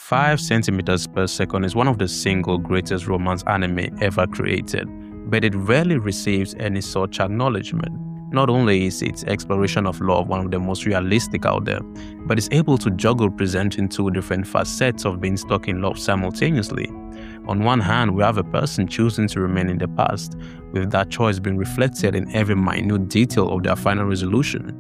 5 centimeters per second is one of the single greatest romance anime ever created, but it rarely receives any such acknowledgement. Not only is its exploration of love one of the most realistic out there, but it's able to juggle presenting two different facets of being stuck in love simultaneously. On one hand, we have a person choosing to remain in the past, with that choice being reflected in every minute detail of their final resolution.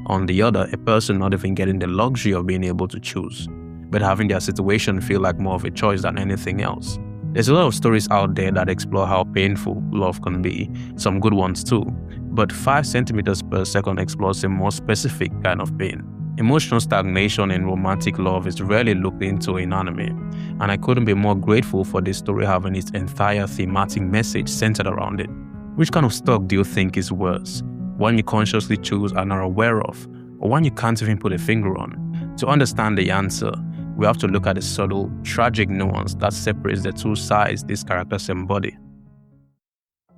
On the other, a person not even getting the luxury of being able to choose, but having their situation feel like more of a choice than anything else. There's a lot of stories out there that explore how painful love can be, some good ones too, but 5 centimeters per second explores a more specific kind of pain. Emotional stagnation in romantic love is rarely looked into in anime, and I couldn't be more grateful for this story having its entire thematic message centered around it. Which kind of stuck do you think is worse? One you consciously choose and are aware of, or one you can't even put a finger on? To understand the answer, we have to look at the subtle, tragic nuance that separates the two sides these characters embody.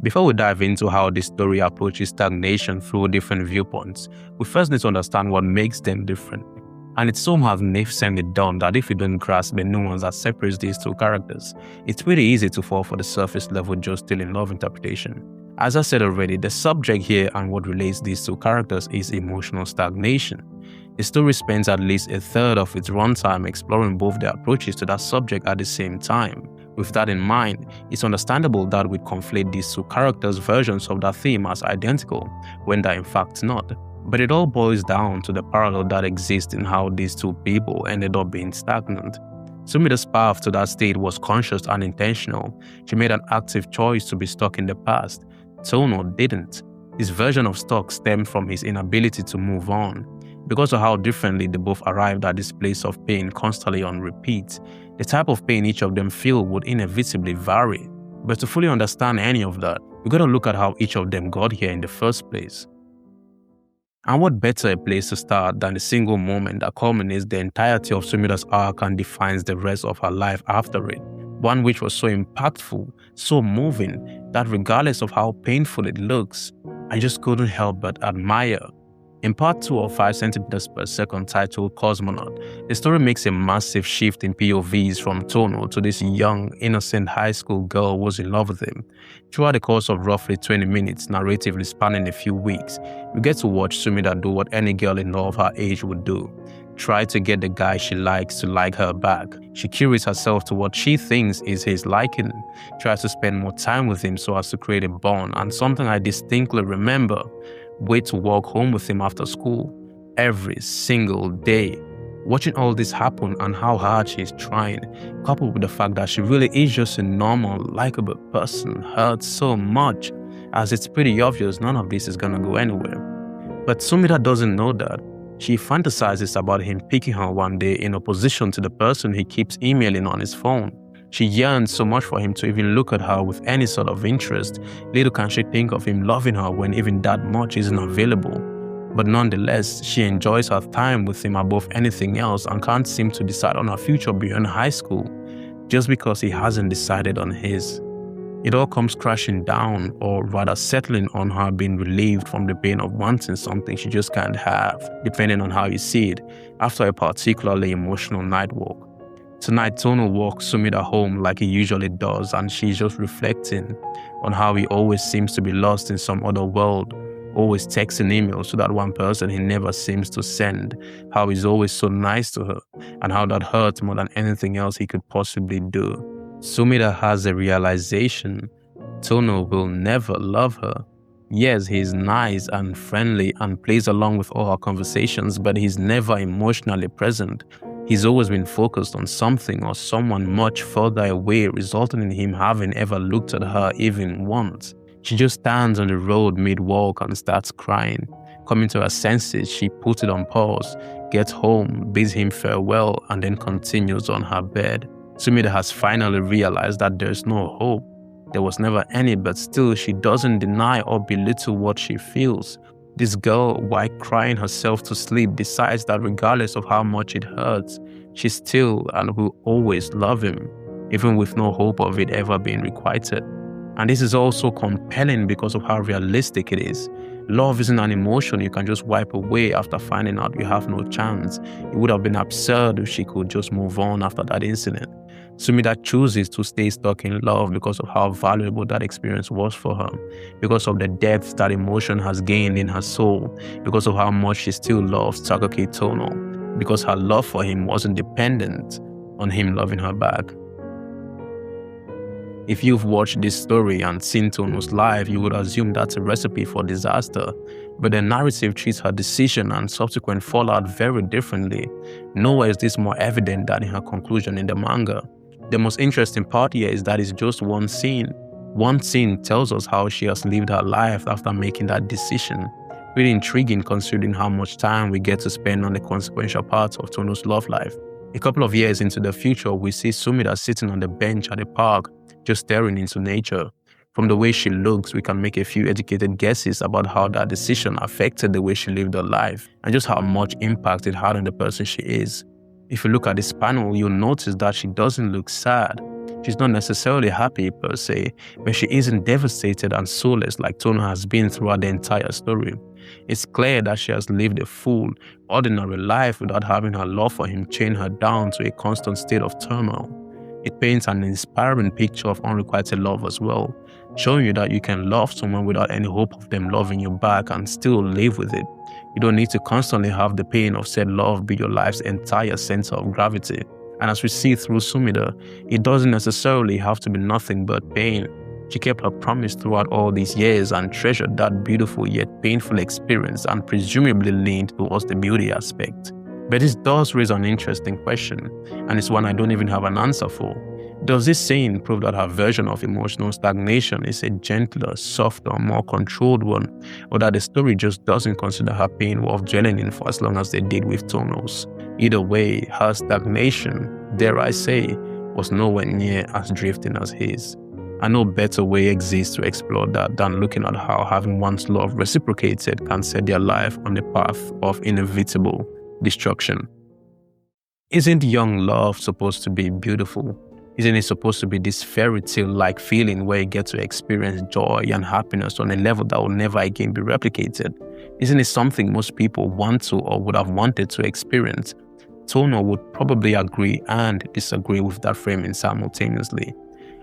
Before we dive into how this story approaches stagnation through different viewpoints, we first need to understand what makes them different. And it's so magnificently done that if you don't grasp the nuance that separates these two characters, it's pretty easy to fall for the surface level just still in love interpretation. As I said already, the subject here and what relates these two characters is emotional stagnation. The story spends at least a third of its runtime exploring both their approaches to that subject at the same time. With that in mind, it's understandable that we conflate these two characters' versions of that theme as identical, when they're in fact not. But it all boils down to the parallel that exists in how these two people ended up being stagnant. Sumida's path to that state was conscious and intentional. She made an active choice to be stuck in the past. Tono didn't. His version of stuck stemmed from his inability to move on. Because of how differently they both arrived at this place of pain constantly on repeat, the type of pain each of them feel would inevitably vary. But to fully understand any of that, we gotta look at how each of them got here in the first place. And what better a place to start than the single moment that culminates the entirety of Sumida's arc and defines the rest of her life after it. One which was so impactful, so moving, that regardless of how painful it looks, I just couldn't help but admire. In part 2 of 5 centimeters per second titled Cosmonaut, the story makes a massive shift in POVs from Tono to this young, innocent high school girl who was in love with him. Throughout the course of roughly 20 minutes, narratively spanning a few weeks, we get to watch Sumida do what any girl in love her age would do. Try to get the guy she likes to like her back. She curates herself to what she thinks is his liking, tries to spend more time with him so as to create a bond, and something I distinctly remember, wait to walk home with him after school every single day. Watching all this happen and how hard she's trying, coupled with the fact that she really is just a normal, likable person, hurts so much, as it's pretty obvious none of this is gonna go anywhere. But Sumida doesn't know that. She fantasizes about him picking her one day in opposition to the person he keeps emailing on his phone. She yearns so much for him to even look at her with any sort of interest. Little can she think of him loving her when even that much isn't available. But nonetheless, she enjoys her time with him above anything else and can't seem to decide on her future beyond high school, just because he hasn't decided on his. It all comes crashing down, or rather settling on her being relieved from the pain of wanting something she just can't have, depending on how you see it, after a particularly emotional night walk. Tonight, Tono walks Sumida home like he usually does, and she's just reflecting on how he always seems to be lost in some other world, always texting emails to that one person he never seems to send, how he's always so nice to her, and how that hurts more than anything else he could possibly do. Sumida has a realization: Tono will never love her. Yes, he's nice and friendly and plays along with all her conversations, but he's never emotionally present. He's always been focused on something or someone much further away, resulting in him having ever looked at her even once. She just stands on the road mid-walk and starts crying. Coming to her senses, she puts it on pause, gets home, bids him farewell, and then continues on her bed. Sumida has finally realized that there's no hope. There was never any, but still she doesn't deny or belittle what she feels. This girl, while crying herself to sleep, decides that regardless of how much it hurts, she still and will always love him, even with no hope of it ever being requited. And this is also compelling because of how realistic it is. Love isn't an emotion you can just wipe away after finding out you have no chance. It would have been absurd if she could just move on after that incident. Sumida chooses to stay stuck in love because of how valuable that experience was for her, because of the depth that emotion has gained in her soul, because of how much she still loves Takaki Tono, because her love for him wasn't dependent on him loving her back. If you've watched this story and seen Tono's life, you would assume that's a recipe for disaster, but the narrative treats her decision and subsequent fallout very differently. Nowhere is this more evident than in her conclusion in the manga. The most interesting part here is that it's just one scene. One scene tells us how she has lived her life after making that decision. Really intriguing considering how much time we get to spend on the consequential parts of Tono's love life. A couple of years into the future, we see Sumida sitting on the bench at the park, just staring into nature. From the way she looks, we can make a few educated guesses about how that decision affected the way she lived her life and just how much impact it had on the person she is. If you look at this panel, you'll notice that she doesn't look sad. She's not necessarily happy per se, but she isn't devastated and soulless like Tono has been throughout the entire story. It's clear that she has lived a full, ordinary life without having her love for him chain her down to a constant state of turmoil. It paints an inspiring picture of unrequited love as well, showing you that you can love someone without any hope of them loving you back and still live with it. You don't need to constantly have the pain of said love be your life's entire center of gravity. And as we see through Sumida, it doesn't necessarily have to be nothing but pain. She kept her promise throughout all these years and treasured that beautiful yet painful experience and presumably leaned towards the beauty aspect. But this does raise an interesting question, and it's one I don't even have an answer for. Does this saying prove that her version of emotional stagnation is a gentler, softer, more controlled one, or that the story just doesn't consider her pain worth dwelling in for as long as they did with Tono's? Either way, her stagnation, dare I say, was nowhere near as drifting as his. And no better way exists to explore that than looking at how having one's love reciprocated can set their life on the path of inevitable destruction. Isn't young love supposed to be beautiful? Isn't it supposed to be this fairy tale-like feeling where you get to experience joy and happiness on a level that will never again be replicated? Isn't it something most people want to or would have wanted to experience? Tono would probably agree and disagree with that framing simultaneously.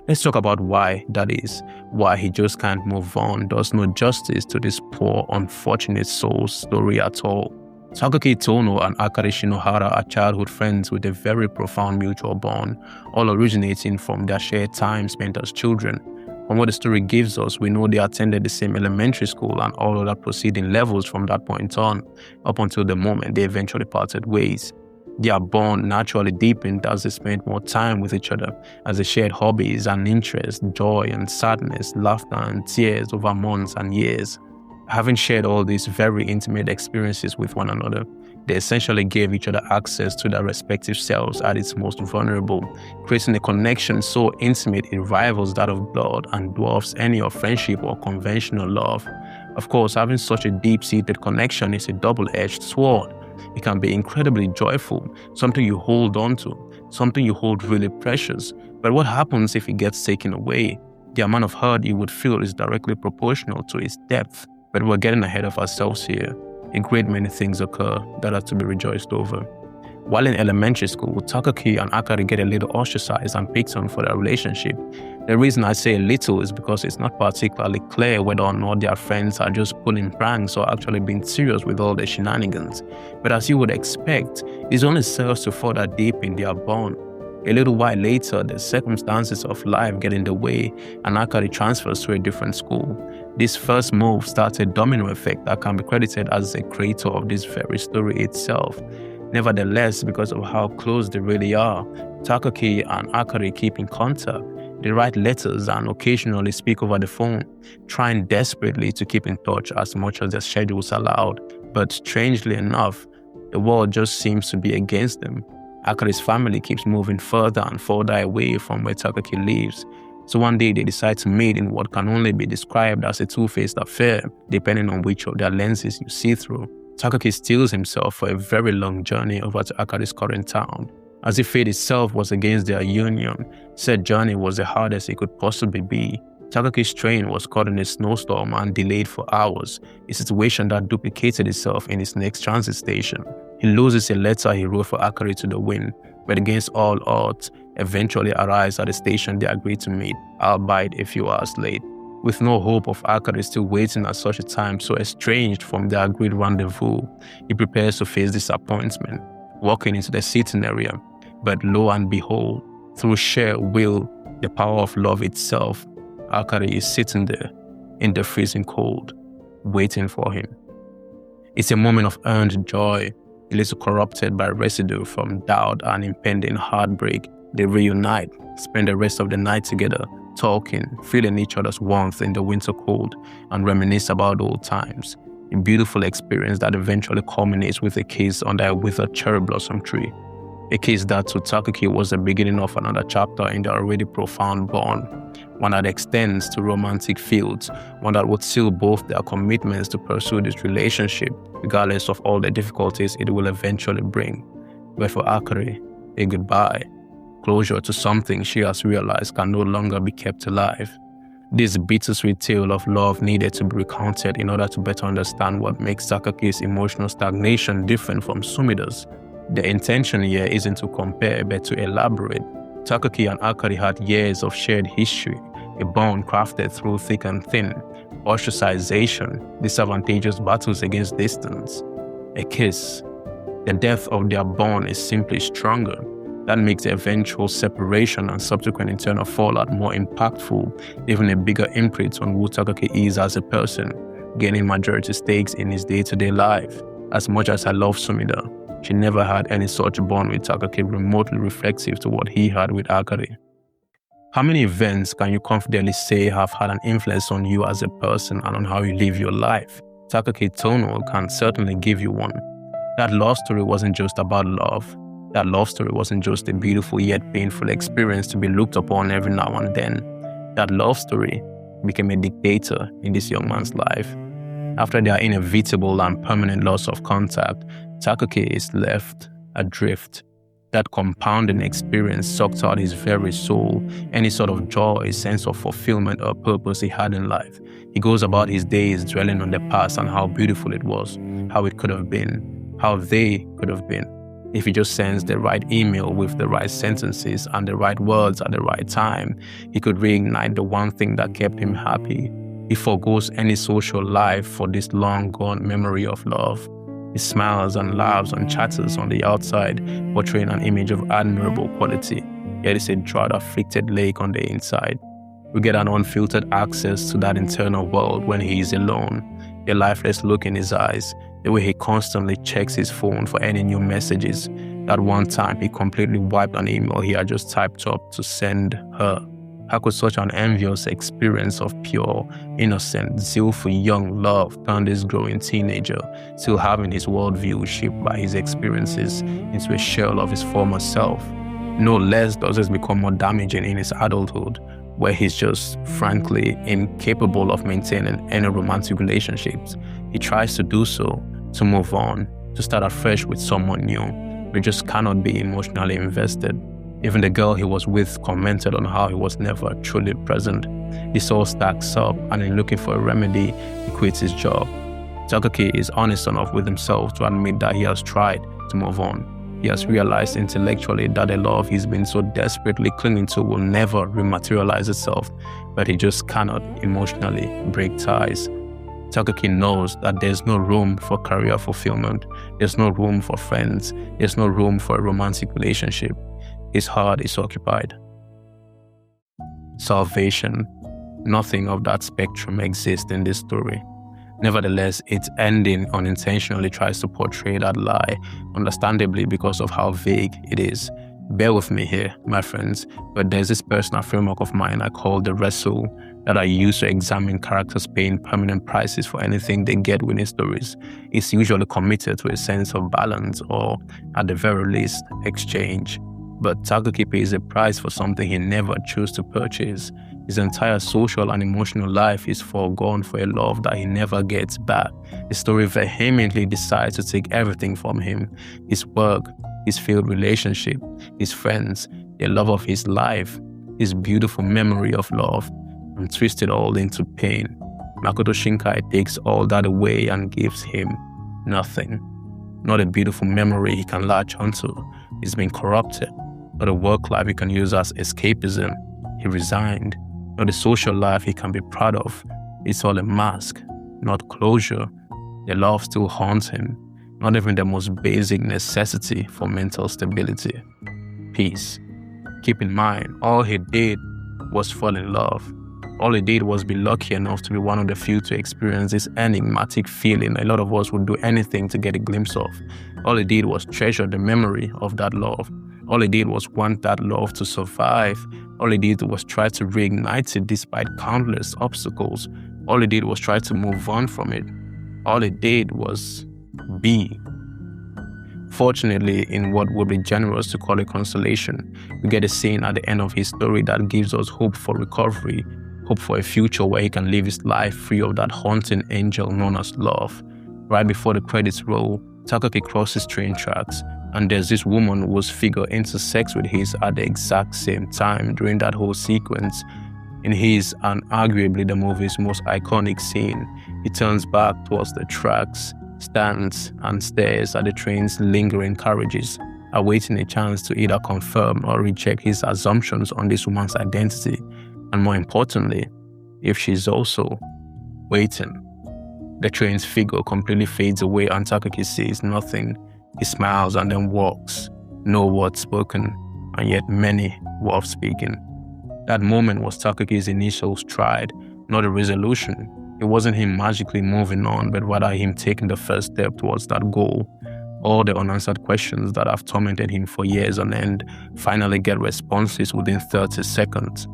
Let's talk about why that is, why he just can't move on does no justice to this poor, unfortunate soul's story at all. Takaki Tono and Akari Shinohara are childhood friends with a very profound mutual bond, all originating from their shared time spent as children. From what the story gives us, we know they attended the same elementary school and all other proceeding levels from that point on, up until the moment they eventually parted ways. Their bond naturally deepened as they spent more time with each other, as they shared hobbies and interests, joy and sadness, laughter and tears over months and years. Having shared all these very intimate experiences with one another, they essentially gave each other access to their respective selves at its most vulnerable, creating a connection so intimate it rivals that of blood and dwarfs any of friendship or conventional love. Of course, having such a deep-seated connection is a double-edged sword. It can be incredibly joyful, something you hold on to, something you hold really precious. But what happens if it gets taken away? The amount of hurt you would feel is directly proportional to its depth. But we're getting ahead of ourselves here. A great many things occur that are to be rejoiced over. While in elementary school, Takaki and Akari get a little ostracized and picked on for their relationship. The reason I say a little is because it's not particularly clear whether or not their friends are just pulling pranks or actually being serious with all the shenanigans. But as you would expect, this only serves to further deepen their bond. A little while later, the circumstances of life get in the way and Akari transfers to a different school. This first move starts a domino effect that can be credited as the creator of this very story itself. Nevertheless, because of how close they really are, Takaki and Akari keep in contact. They write letters and occasionally speak over the phone, trying desperately to keep in touch as much as their schedules allowed. But strangely enough, the world just seems to be against them. Akari's family keeps moving further and further away from where Takaki lives. So one day they decide to meet in what can only be described as a two-faced affair, depending on which of their lenses you see through. Takaki steels himself for a very long journey over to Akari's current town. As if fate itself was against their union, said journey was the hardest it could possibly be. Takaki's train was caught in a snowstorm and delayed for hours, a situation that duplicated itself in his next transit station. He loses a letter he wrote for Akari to the wind, but against all odds, eventually arrives at the station they agreed to meet, albeit a few hours late. With no hope of Akari still waiting at such a time so estranged from the agreed rendezvous, he prepares to face disappointment, walking into the seating area. But lo and behold, through sheer will, the power of love itself, Akari is sitting there in the freezing cold, waiting for him. It's a moment of earned joy, a little corrupted by residue from doubt and impending heartbreak. They reunite, spend the rest of the night together, talking, feeling each other's warmth in the winter cold, and reminisce about old times. A beautiful experience that eventually culminates with a kiss under a withered cherry blossom tree. A kiss that to Takaki was the beginning of another chapter in their already profound bond, one that extends to romantic fields, one that would seal both their commitments to pursue this relationship, regardless of all the difficulties it will eventually bring. But for Akari, a goodbye, closure to something she has realized can no longer be kept alive. This bittersweet tale of love needed to be recounted in order to better understand what makes Takaki's emotional stagnation different from Sumida's. The intention here isn't to compare but to elaborate. Takaki and Akari had years of shared history, a bond crafted through thick and thin, ostracization, disadvantageous battles against distance. A kiss. The depth of their bond is simply stronger. That makes the eventual separation and subsequent internal fallout more impactful, even a bigger imprint on who Takaki is as a person, gaining majority stakes in his day-to-day life. As much as I love Sumida, she never had any such bond with Takaki remotely reflexive to what he had with Akari. How many events can you confidently say have had an influence on you as a person and on how you live your life? Takaki Tono can certainly give you one. That love story wasn't just about love. That love story wasn't just a beautiful yet painful experience to be looked upon every now and then. That love story became a dictator in this young man's life. After their inevitable and permanent loss of contact, Takaki is left adrift. That compounding experience sucked out his very soul, any sort of joy, sense of fulfillment or purpose he had in life. He goes about his days dwelling on the past and how beautiful it was, how it could have been, how they could have been. If he just sends the right email with the right sentences and the right words at the right time, he could reignite the one thing that kept him happy. He forgoes any social life for this long-gone memory of love. He smiles and laughs and chatters on the outside, portraying an image of admirable quality, yet it's a drought-afflicted lake on the inside. We get an unfiltered access to that internal world when he is alone, a lifeless look in his eyes, the way he constantly checks his phone for any new messages. That one time he completely wiped an email he had just typed up to send her. How could such an envious experience of pure, innocent, zealful young love turn this growing teenager, still having his worldview shaped by his experiences, into a shell of his former self? No less does this become more damaging in his adulthood, where he's just, frankly, incapable of maintaining any romantic relationships. He tries to do so, to move on, to start afresh with someone new, but just cannot be emotionally invested. Even the girl he was with commented on how he was never truly present. This all stacks up, and in looking for a remedy, he quits his job. Takaki is honest enough with himself to admit that he has tried to move on. He has realized intellectually that the love he's been so desperately clinging to will never rematerialize itself, but he just cannot emotionally break ties. Takaki knows that there's no room for career fulfillment, there's no room for friends, there's no room for a romantic relationship. His heart is occupied. Salvation. Nothing of that spectrum exists in this story. Nevertheless, its ending unintentionally tries to portray that lie, understandably because of how vague it is. Bear with me here, my friends, but there's this personal framework of mine I call the wrestle that I use to examine characters paying permanent prices for anything they get within stories. It's usually committed to a sense of balance or, at the very least, exchange. But Takaki pays a price for something he never chose to purchase. His entire social and emotional life is foregone for a love that he never gets back. The story vehemently decides to take everything from him: his work, his failed relationship, his friends, the love of his life, his beautiful memory of love. and twist it all into pain. Makoto Shinkai takes all that away and gives him nothing. Not a beautiful memory he can latch onto. It's been corrupted. Not a work life he can use as escapism. He resigned. Not a social life he can be proud of. It's all a mask, not closure. The love still haunts him. Not even the most basic necessity for mental stability. Peace. Keep in mind, all he did was fall in love. All he did was be lucky enough to be one of the few to experience this enigmatic feeling a lot of us would do anything to get a glimpse of. All he did was treasure the memory of that love. All he did was want that love to survive. All he did was try to reignite it despite countless obstacles. All he did was try to move on from it. All he did was be. Fortunately, in what would be generous to call a consolation, we get a scene at the end of his story that gives us hope for recovery, hope for a future where he can live his life free of that haunting angel known as love. Right before the credits roll, Takaki crosses train tracks, and there's this woman whose figure intersects with his at the exact same time during that whole sequence. In his and arguably the movie's most iconic scene, he turns back towards the tracks, stands and stares at the train's lingering carriages, awaiting a chance to either confirm or reject his assumptions on this woman's identity, and more importantly, if she's also waiting. The train's figure completely fades away and Takaki says nothing. He smiles and then walks. No words spoken, and yet many worth speaking. That moment was Takaki's initial stride, not a resolution. It wasn't him magically moving on, but rather him taking the first step towards that goal. All the unanswered questions that have tormented him for years on end finally get responses within 30 seconds.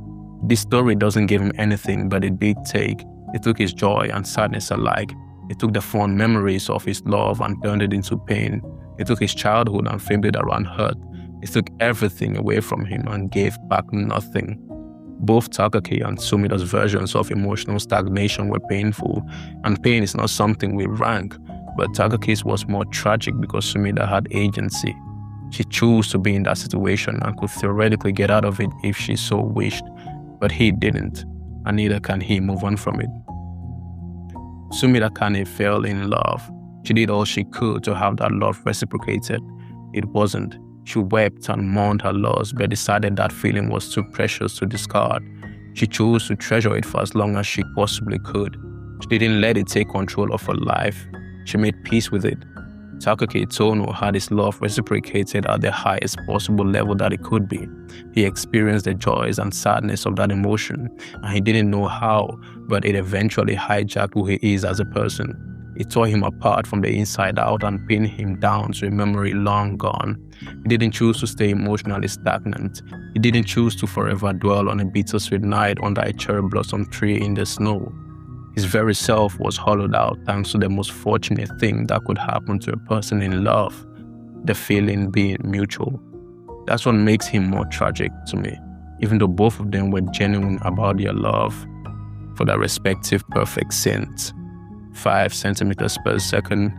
This story doesn't give him anything, but it did take. It took his joy and sadness alike. It took the fond memories of his love and turned it into pain. It took his childhood and framed it around hurt. It took everything away from him and gave back nothing. Both Takaki and Sumida's versions of emotional stagnation were painful, and pain is not something we rank, but Takaki's was more tragic because Sumida had agency. She chose to be in that situation and could theoretically get out of it if she so wished, but he didn't, and neither can he move on from it. Sumida Kane fell in love. She did all she could to have that love reciprocated. It wasn't. She wept and mourned her loss, but decided that feeling was too precious to discard. She chose to treasure it for as long as she possibly could. She didn't let it take control of her life. She made peace with it. Takaki Tono had his love reciprocated at the highest possible level that it could be. He experienced the joys and sadness of that emotion, and he didn't know how, but it eventually hijacked who he is as a person. It tore him apart from the inside out and pinned him down to a memory long gone. He didn't choose to stay emotionally stagnant. He didn't choose to forever dwell on a bittersweet night under a cherry blossom tree in the snow. His very self was hollowed out thanks to the most fortunate thing that could happen to a person in love, the feeling being mutual. That's what makes him more tragic to me, even though both of them were genuine about their love for their respective perfect sins. 5 centimeters per second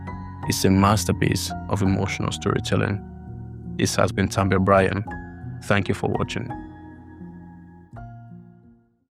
is a masterpiece of emotional storytelling. This has been Tambe Bryan. Thank you for watching.